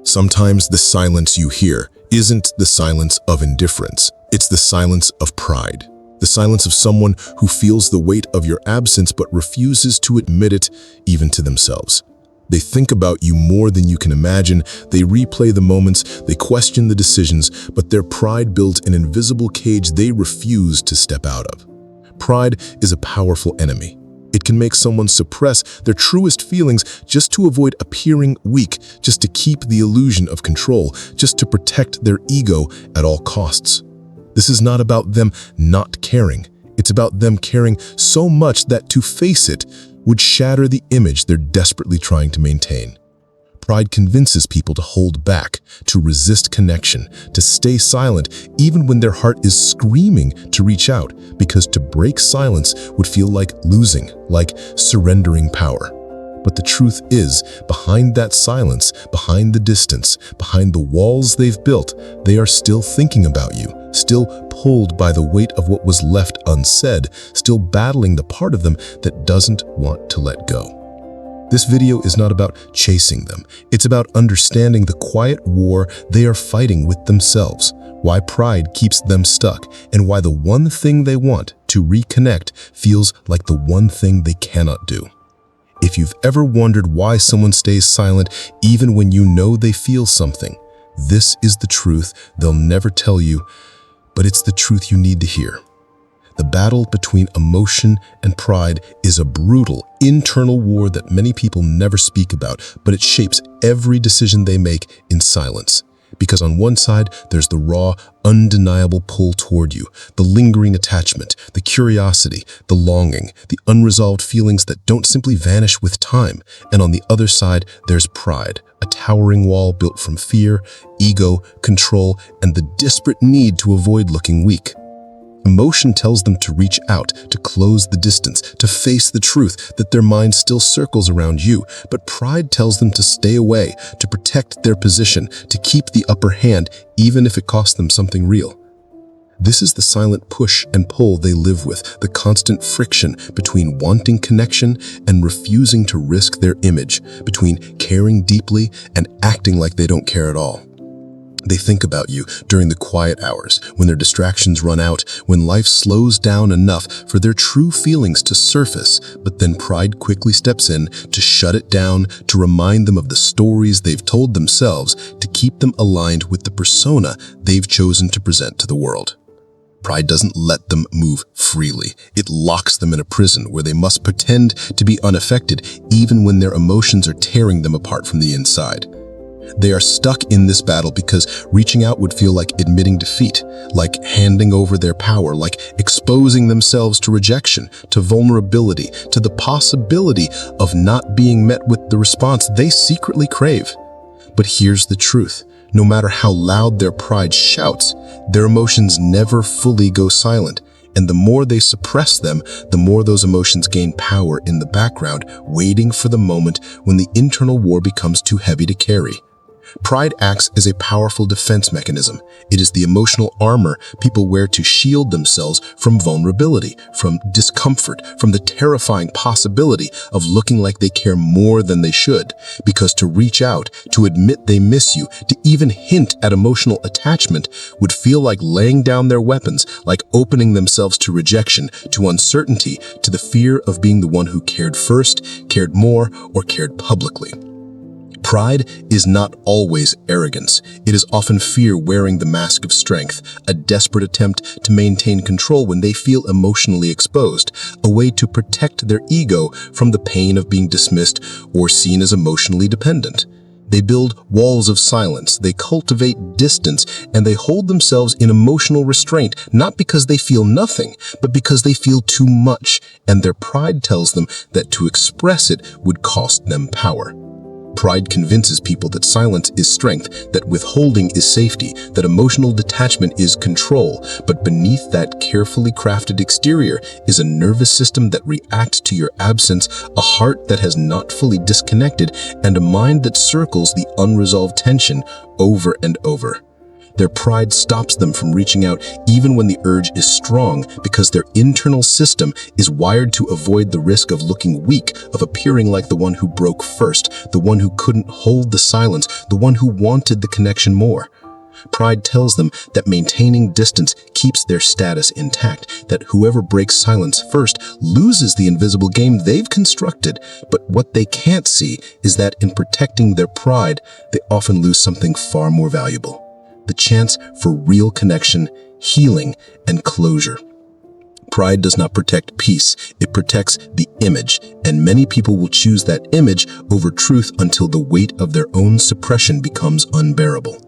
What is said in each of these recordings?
Sometimes the silence you hear isn't the silence of indifference. It's the silence of pride. The silence of someone who feels the weight of your absence but refuses to admit it even to themselves. They think about you more than you can imagine. They replay the moments, they question the decisions, but their pride builds an invisible cage they refuse to step out of. Pride is a powerful enemy. It can make someone suppress their truest feelings just to avoid appearing weak, just to keep the illusion of control, just to protect their ego at all costs. This is not about them not caring. It's about them caring so much that to face it would shatter the image they're desperately trying to maintain. Pride convinces people to hold back, to resist connection, to stay silent even when their heart is screaming to reach out, because to break silence would feel like losing, like surrendering power. But the truth is, behind that silence, behind the distance, behind the walls they've built, they are still thinking about you, still pulled by the weight of what was left unsaid, still battling the part of them that doesn't want to let go. This video is not about chasing them. It's about understanding the quiet war they are fighting with themselves, why pride keeps them stuck, and why the one thing they want, to reconnect, feels like the one thing they cannot do. If you've ever wondered why someone stays silent even when you know they feel something, this is the truth they'll never tell you, but it's the truth you need to hear. The battle between emotion and pride is a brutal internal war that many people never speak about, but it shapes every decision they make in silence. Because on one side, there's the raw, undeniable pull toward you, the lingering attachment, the curiosity, the longing, the unresolved feelings that don't simply vanish with time. And on the other side, there's pride, a towering wall built from fear, ego, control, and the desperate need to avoid looking weak. Emotion tells them to reach out, to close the distance, to face the truth that their mind still circles around you. But pride tells them to stay away, to protect their position, to keep the upper hand, even if it costs them something real. This is the silent push and pull they live with, the constant friction between wanting connection and refusing to risk their image, between caring deeply and acting like they don't care at all. They think about you during the quiet hours, when their distractions run out, when life slows down enough for their true feelings to surface, but then pride quickly steps in to shut it down, to remind them of the stories they've told themselves, to keep them aligned with the persona they've chosen to present to the world. Pride doesn't let them move freely. It locks them in a prison where they must pretend to be unaffected, even when their emotions are tearing them apart from the inside. They are stuck in this battle because reaching out would feel like admitting defeat, like handing over their power, like exposing themselves to rejection, to vulnerability, to the possibility of not being met with the response they secretly crave. But here's the truth. No matter how loud their pride shouts, their emotions never fully go silent. And the more they suppress them, the more those emotions gain power in the background, waiting for the moment when the internal war becomes too heavy to carry. Pride acts as a powerful defense mechanism. It is the emotional armor people wear to shield themselves from vulnerability, from discomfort, from the terrifying possibility of looking like they care more than they should. Because to reach out, to admit they miss you, to even hint at emotional attachment would feel like laying down their weapons, like opening themselves to rejection, to uncertainty, to the fear of being the one who cared first, cared more, or cared publicly. Pride is not always arrogance. It is often fear wearing the mask of strength, a desperate attempt to maintain control when they feel emotionally exposed, a way to protect their ego from the pain of being dismissed or seen as emotionally dependent. They build walls of silence, they cultivate distance, and they hold themselves in emotional restraint, not because they feel nothing, but because they feel too much, and their pride tells them that to express it would cost them power. Pride convinces people that silence is strength, that withholding is safety, that emotional detachment is control, but beneath that carefully crafted exterior is a nervous system that reacts to your absence, a heart that has not fully disconnected, and a mind that circles the unresolved tension over and over. Their pride stops them from reaching out even when the urge is strong because their internal system is wired to avoid the risk of looking weak, of appearing like the one who broke first, the one who couldn't hold the silence, the one who wanted the connection more. Pride tells them that maintaining distance keeps their status intact, that whoever breaks silence first loses the invisible game they've constructed. But what they can't see is that in protecting their pride, they often lose something far more valuable: the chance for real connection, healing, and closure. Pride does not protect peace, it protects the image, and many people will choose that image over truth until the weight of their own suppression becomes unbearable.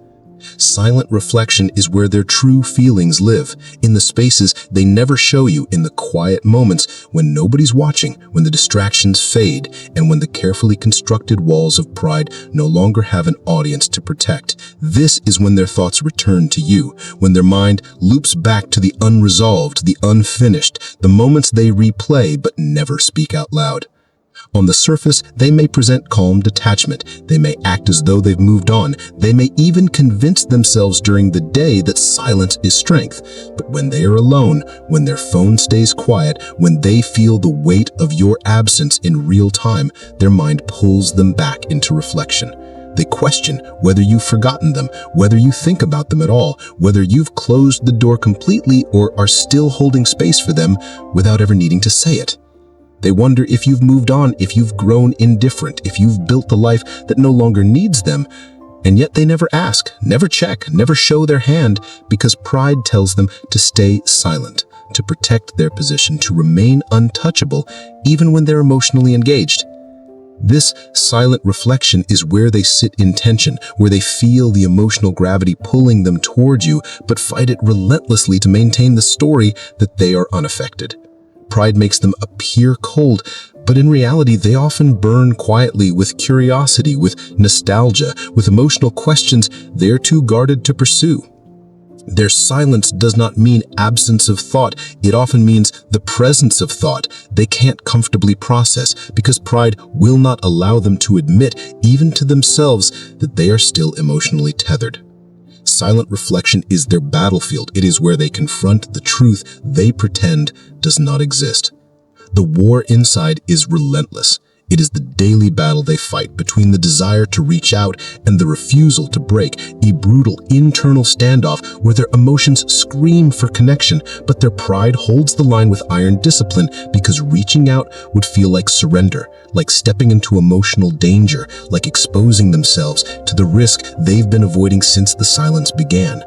Silent reflection is where their true feelings live, in the spaces they never show you, in the quiet moments when nobody's watching, when the distractions fade, and when the carefully constructed walls of pride no longer have an audience to protect. This is when their thoughts return to you, when their mind loops back to the unresolved, the unfinished, the moments they replay but never speak out loud. On the surface, they may present calm detachment. They may act as though they've moved on. They may even convince themselves during the day that silence is strength. But when they are alone, when their phone stays quiet, when they feel the weight of your absence in real time, their mind pulls them back into reflection. They question whether you've forgotten them, whether you think about them at all, whether you've closed the door completely or are still holding space for them without ever needing to say it. They wonder if you've moved on, if you've grown indifferent, if you've built a life that no longer needs them. And yet they never ask, never check, never show their hand, because pride tells them to stay silent, to protect their position, to remain untouchable, even when they're emotionally engaged. This silent reflection is where they sit in tension, where they feel the emotional gravity pulling them toward you, but fight it relentlessly to maintain the story that they are unaffected. Pride makes them appear cold, but in reality, they often burn quietly with curiosity, with nostalgia, with emotional questions they're too guarded to pursue. Their silence does not mean absence of thought. It often means the presence of thought they can't comfortably process, because pride will not allow them to admit, even to themselves, that they are still emotionally tethered. Silent reflection is their battlefield. It is where they confront the truth they pretend does not exist. The war inside is relentless. It is the daily battle they fight between the desire to reach out and the refusal to break, a brutal internal standoff where their emotions scream for connection, but their pride holds the line with iron discipline, because reaching out would feel like surrender, like stepping into emotional danger, like exposing themselves to the risk they've been avoiding since the silence began.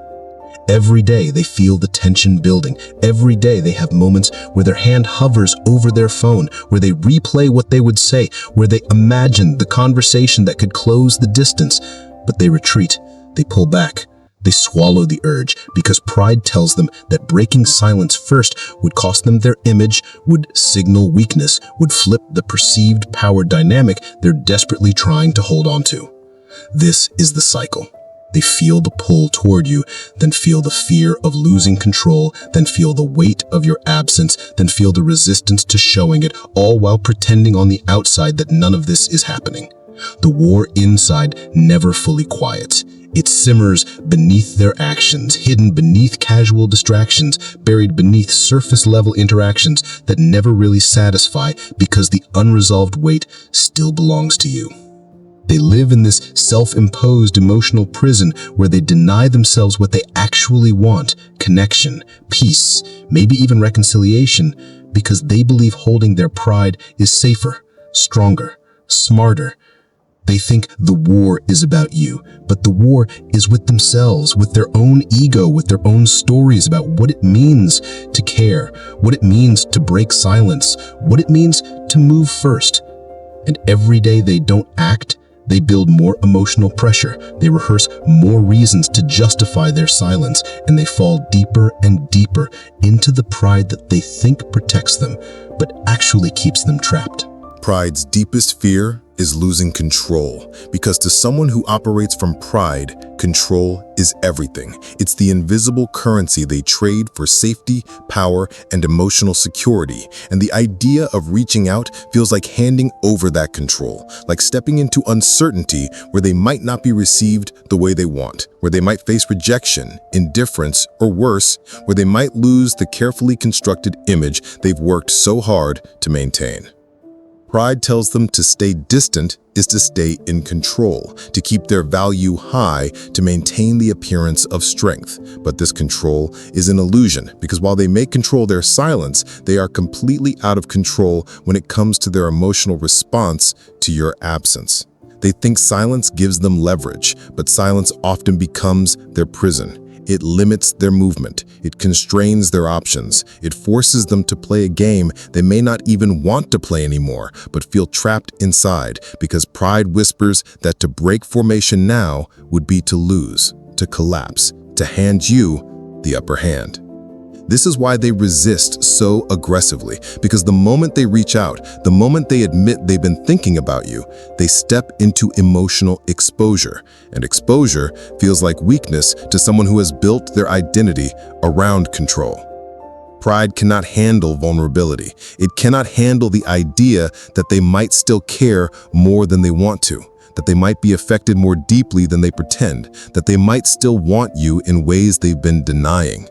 Every day they feel the tension building. Every day they have moments where their hand hovers over their phone, where they replay what they would say, where they imagine the conversation that could close the distance. But they retreat, they pull back, they swallow the urge, because pride tells them that breaking silence first would cost them their image, would signal weakness, would flip the perceived power dynamic they're desperately trying to hold on to. This is the cycle. They feel the pull toward you, then feel the fear of losing control, then feel the weight of your absence, then feel the resistance to showing it, all while pretending on the outside that none of this is happening. The war inside never fully quiets. It simmers beneath their actions, hidden beneath casual distractions, buried beneath surface-level interactions that never really satisfy, because the unresolved weight still belongs to you. They live in this self-imposed emotional prison where they deny themselves what they actually want: connection, peace, maybe even reconciliation, because they believe holding their pride is safer, stronger, smarter. They think the war is about you, but the war is with themselves, with their own ego, with their own stories about what it means to care, what it means to break silence, what it means to move first. And every day they don't act, they build more emotional pressure, they rehearse more reasons to justify their silence, and they fall deeper and deeper into the pride that they think protects them, but actually keeps them trapped. Pride's deepest fear is losing control, because to someone who operates from pride, Control is everything. It's the invisible currency they trade for safety, power, and emotional security. And the idea of reaching out feels like handing over that control, like stepping into uncertainty where they might not be received the way they want, where they might face rejection, indifference, or worse, where they might lose the carefully constructed image they've worked so hard to maintain. Pride tells them to stay distant is to stay in control, to keep their value high, to maintain the appearance of strength. But this control is an illusion, because while they may control their silence, they are completely out of control when it comes to their emotional response to your absence. They think silence gives them leverage, but silence often becomes their prison. It limits their movement. It constrains their options. It forces them to play a game they may not even want to play anymore, but feel trapped inside, because pride whispers that to break formation now would be to lose, to collapse, to hand you the upper hand. This is why they resist so aggressively, because the moment they reach out, the moment they admit they've been thinking about you, they step into emotional exposure. And exposure feels like weakness to someone who has built their identity around control. Pride cannot handle vulnerability. It cannot handle the idea that they might still care more than they want to, that they might be affected more deeply than they pretend, that they might still want you in ways they've been denying.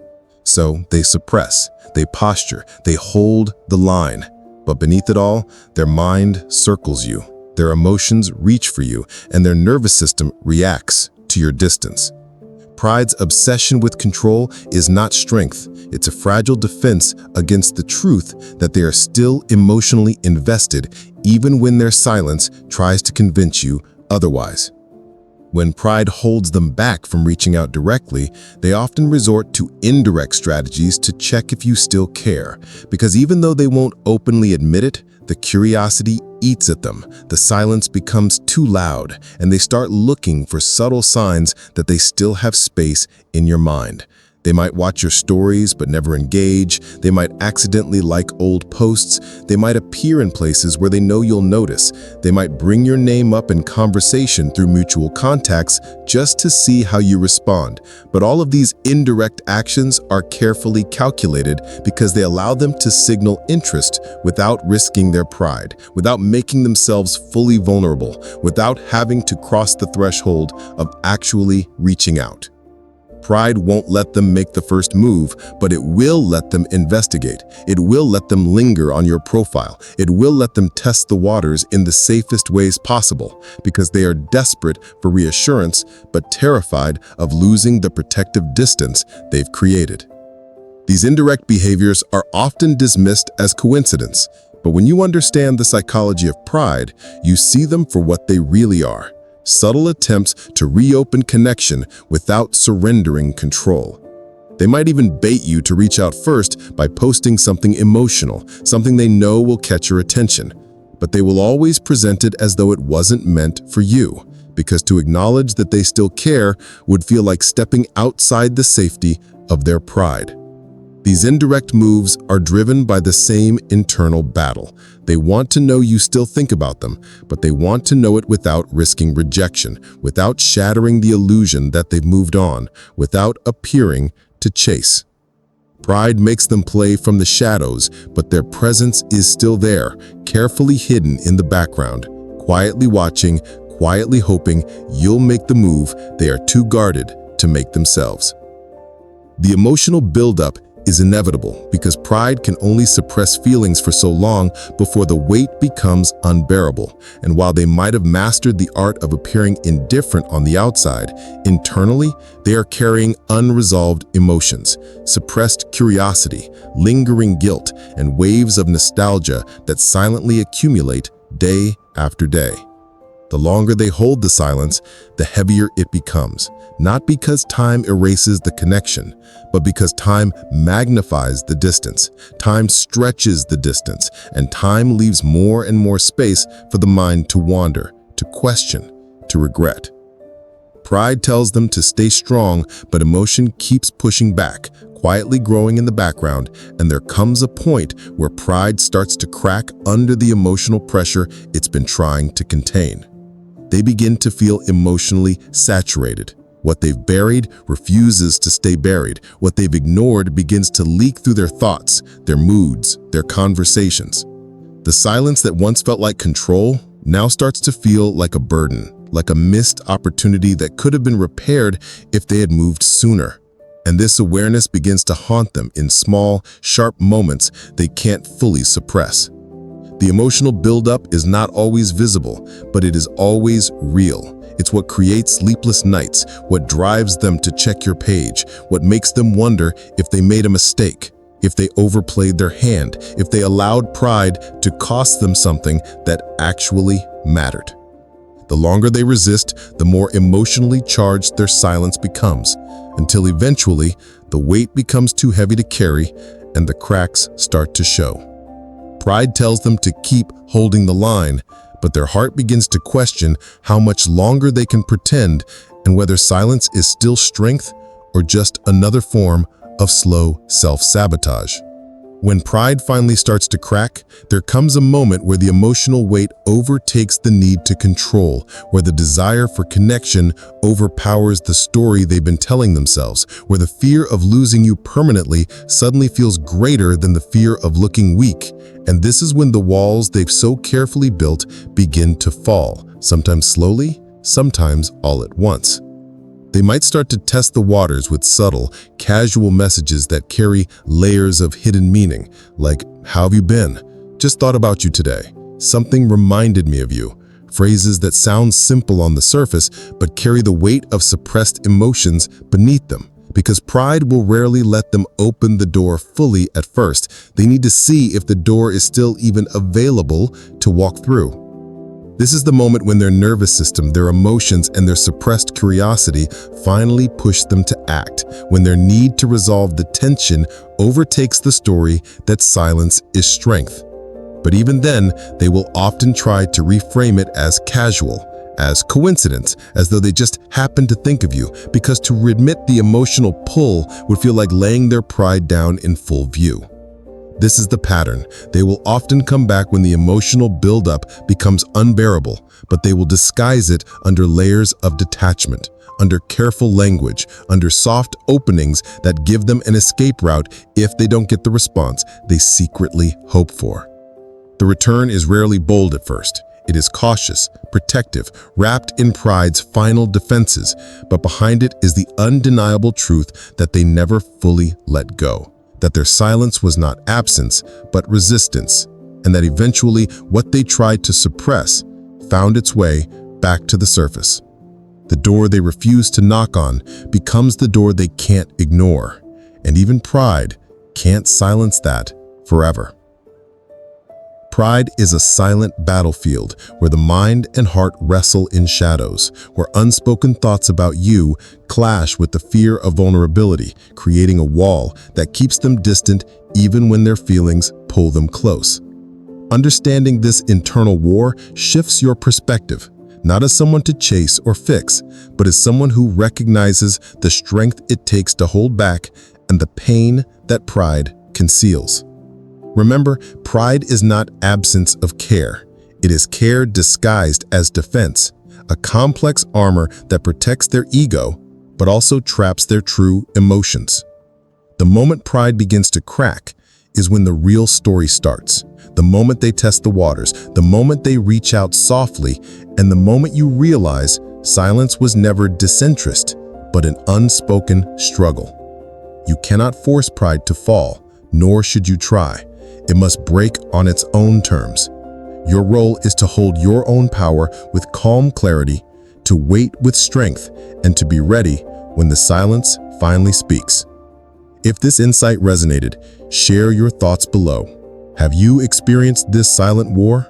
So they suppress, they posture, they hold the line. But beneath it all, their mind circles you, their emotions reach for you, and their nervous system reacts to your distance. Pride's obsession with control is not strength. It's a fragile defense against the truth that they are still emotionally invested, even when their silence tries to convince you otherwise. When pride holds them back from reaching out directly, they often resort to indirect strategies to check if you still care. Because even though they won't openly admit it, the curiosity eats at them. The silence becomes too loud, and they start looking for subtle signs that they still have space in your mind. They might watch your stories but never engage. They might accidentally like old posts. They might appear in places where they know you'll notice. They might bring your name up in conversation through mutual contacts just to see how you respond. But all of these indirect actions are carefully calculated because they allow them to signal interest without risking their pride, without making themselves fully vulnerable, without having to cross the threshold of actually reaching out. Pride won't let them make the first move, but it will let them investigate. It will let them linger on your profile. It will let them test the waters in the safest ways possible, because they are desperate for reassurance, but terrified of losing the protective distance they've created. These indirect behaviors are often dismissed as coincidence, but when you understand the psychology of pride, you see them for what they really are. Subtle attempts to reopen connection without surrendering control. They might even bait you to reach out first by posting something emotional, something they know will catch your attention. But they will always present it as though it wasn't meant for you, because to acknowledge that they still care would feel like stepping outside the safety of their pride. These indirect moves are driven by the same internal battle. They want to know you still think about them, but they want to know it without risking rejection, without shattering the illusion that they've moved on, without appearing to chase. Pride makes them play from the shadows, but their presence is still there, carefully hidden in the background, quietly watching, quietly hoping you'll make the move they are too guarded to make themselves. The emotional buildup is inevitable because pride can only suppress feelings for so long before the weight becomes unbearable. And while they might have mastered the art of appearing indifferent on the outside, internally, they are carrying unresolved emotions, suppressed curiosity, lingering guilt, and waves of nostalgia that silently accumulate day after day. The longer they hold the silence, the heavier it becomes, not because time erases the connection, but because time magnifies the distance, time stretches the distance, and time leaves more and more space for the mind to wander, to question, to regret. Pride tells them to stay strong, but emotion keeps pushing back, quietly growing in the background, and there comes a point where pride starts to crack under the emotional pressure it's been trying to contain. They begin to feel emotionally saturated, What they've buried refuses to stay buried. What they've ignored begins to leak through their thoughts, their moods, their conversations. The silence that once felt like control now starts to feel like a burden, like a missed opportunity that could have been repaired if they had moved sooner. And this awareness begins to haunt them in small, sharp moments they can't fully suppress. The emotional buildup is not always visible, but it is always real. It's what creates sleepless nights, what drives them to check your page, what makes them wonder if they made a mistake, if they overplayed their hand, if they allowed pride to cost them something that actually mattered. The longer they resist, the more emotionally charged their silence becomes, until eventually the weight becomes too heavy to carry and the cracks start to show. Pride tells them to keep holding the line, but their heart begins to question how much longer they can pretend and whether silence is still strength or just another form of slow self-sabotage. When pride finally starts to crack, there comes a moment where the emotional weight overtakes the need to control, where the desire for connection overpowers the story they've been telling themselves, where the fear of losing you permanently suddenly feels greater than the fear of looking weak. And this is when the walls they've so carefully built begin to fall, sometimes slowly, sometimes all at once. They might start to test the waters with subtle, casual messages that carry layers of hidden meaning, like, "How have you been? Just thought about you today. Something reminded me of you." Phrases that sound simple on the surface, but carry the weight of suppressed emotions beneath them. Because pride will rarely let them open the door fully at first. They need to see if the door is still even available to walk through. This is the moment when their nervous system, their emotions, and their suppressed curiosity finally push them to act, when their need to resolve the tension overtakes the story that silence is strength. But even then, they will often try to reframe it as casual, as coincidence, as though they just happened to think of you, because to admit the emotional pull would feel like laying their pride down in full view. This is the pattern. They will often come back when the emotional buildup becomes unbearable, but they will disguise it under layers of detachment, under careful language, under soft openings that give them an escape route if they don't get the response they secretly hope for. The return is rarely bold at first. It is cautious, protective, wrapped in pride's final defenses, but behind it is the undeniable truth that they never fully let go. That their silence was not absence, but resistance, and that eventually what they tried to suppress found its way back to the surface. The door they refuse to knock on becomes the door they can't ignore, and even pride can't silence that forever. Pride is a silent battlefield where the mind and heart wrestle in shadows, where unspoken thoughts about you clash with the fear of vulnerability, creating a wall that keeps them distant even when their feelings pull them close. Understanding this internal war shifts your perspective, not as someone to chase or fix, but as someone who recognizes the strength it takes to hold back and the pain that pride conceals. Remember, pride is not absence of care. It is care disguised as defense, a complex armor that protects their ego, but also traps their true emotions. The moment pride begins to crack is when the real story starts. The moment they test the waters, the moment they reach out softly, and the moment you realize silence was never disinterest, but an unspoken struggle. You cannot force pride to fall, nor should you try. It must break on its own terms. Your role is to hold your own power with calm clarity, to wait with strength, and to be ready when the silence finally speaks. If this insight resonated, share your thoughts below. Have you experienced this silent war?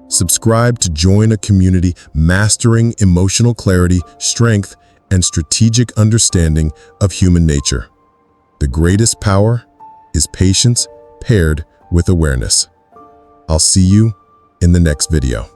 Subscribe to join a community mastering emotional clarity, strength, and strategic understanding of human nature. The greatest power is patience paired with awareness. I'll see you in the next video.